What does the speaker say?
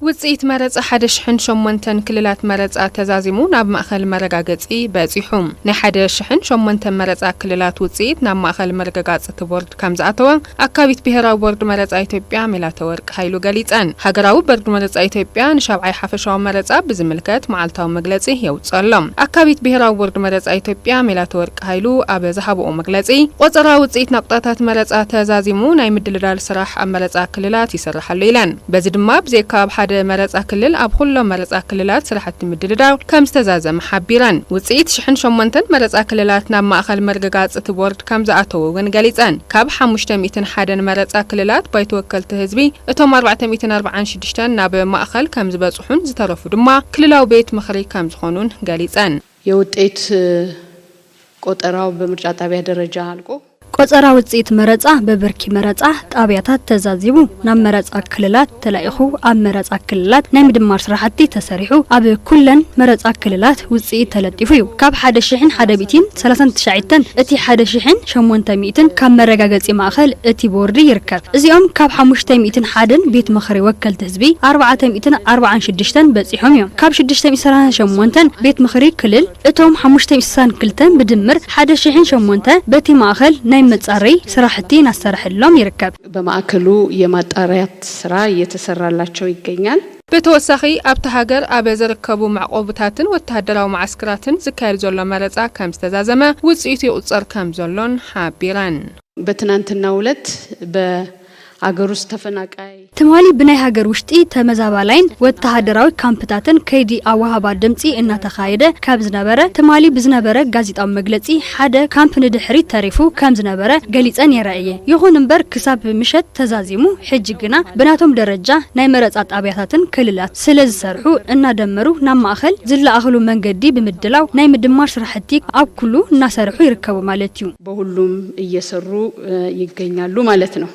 ውጽኢት መረጻ ሓደሽ ሕን ሸሞንተን ክልላት መረጻ ተዛዚሙ ናብ ማእኸል መረጋገጺ በጺሑም ናይ ሓደሽ ሕን ሸሞንተን መረጻ ክልላት ውጽኢት ናብ ማእኸል መረጋገጺ ቦርድ ከም ዝኣተወ ኣካቢት ብሄራዊ ቦርድ መረጻ ኢትዮጵያ ሜላተወርቅ ኃይሉ ገሊጸን ሃገራዊ ቦርድ መረጻ ኢትዮጵያ ንሻብዓይ ሓፈሻዊ መረጻ ብዝምልከት መዓልታዊ መግለጺ የውጸሎም ኣካቢት ብሄራዊ ቦርድ መረጻ ኢትዮጵያ ሜላተወርቅ ኃይሉ ኣብ ዝሃብኦ መግለጺ ቆጸራ ውጽኢት ናቁጣታት መረጻ ተዛዚሙ ናይ ምድልዳል ስራሕ ኣብ መረጻ ክልላት ይሰርሓሉ ኢለን በዚ ድማ ብዘይካብ ሓደ መረጻ ክልል ኣብ ኩሎም መረጻ ክልላት ስራሕቲ ምድልዳል ከም ዝተዛዘመ ሓቢረን ውጽኢት 18 መረጻ ክልላት ናብ ማእኸል መረጋገጺ ቦርድ ከም ዝኣተውን ገሊጸን ካብ 501 መረጻ ክልላት ባይተወከልቲ ህዝቢ እቶም 446 ናብ ማእኸል ከም ዝበጽሑን ዝተረፉ ድማ ክልላዊ ቤት ምኽሪ ከም ዝኾኑን ገሊጸን የውጤት ቆጠራው በምርጫ ጣቢያ ደረጃ አልቆ ቆጸራ ውጽኢት መረጻ በበርኪ መረጻ ጣቢያታት ተዛዚቡ ናብ መረጻ ክልላት ተላኢኹ ኣብ መረጻ ክልላት ናይ ምድማር ስራሕቲ ተሰሪሑ ኣብ ኩለን መረጻ ክልላት ውጽኢት ተለጢፉ እዩ ካብ 1139 እቲ 1800 ካብ መረጋገጺ ማእኸል እቲ ቦርዲ ይርከብ እዚኦም ካብ 501 ቤት ምኽሪ ወከልቲ ህዝቢ 446 በጺሖም እዮም ካብ 628 ቤት ምኽሪ ክልል እቶም 562 ብድምር 1800 በቲ ማእኸል ናይ መጻሪ ስራሕቲ ናሰርሕሎም ይርከብ በማእከሉ የማጣሪያት ስራ እየተሰራላቸው ይገኛል በተወሳኺ ኣብታ ሃገር ኣብ ዝርከቡ ማዕቆብታትን ወተሃደራዊ ማዕስከራትን ዝካየድ ዘሎ መረጻ ከም ዝተዛዘመ ውጽኢቱ ይቁጸር ከም ዘሎን ሓቢረን በትናንትናው ዕለት አገሩስ ተፈናቃይ ተማሊ ብናይ ሀገር ውሽጢ ተመዛባላይን ወተሃደራዊ ካምፕታትን ከይዲ አዋሃባ ድምጺ እናተኻየደ ካብ ዝነበረ ተማሊ ብዝነበረ ጋዜጣዊ መግለጺ ሓደ ካምፕ ንድሕሪ ተሪፉ ከም ዝነበረ ገሊጸን የራእየ ይኹን እምበር ክሳብ ምሸት ተዛዚሙ ሕጂ ግና ብናቶም ደረጃ ናይ መረጻ ጣቢያታትን ክልላት ስለዝሰርሑ እናደመሩ ናብ ማእኸል ዝለኣኽሉ መንገዲ ብምድላው ናይ ምድማር ስራሕቲ ኣብ ኩሉ እናሰርሑ ይርከቡ ማለት እዩ በሁሉም እየሰሩ ይገኛሉ ማለት ነው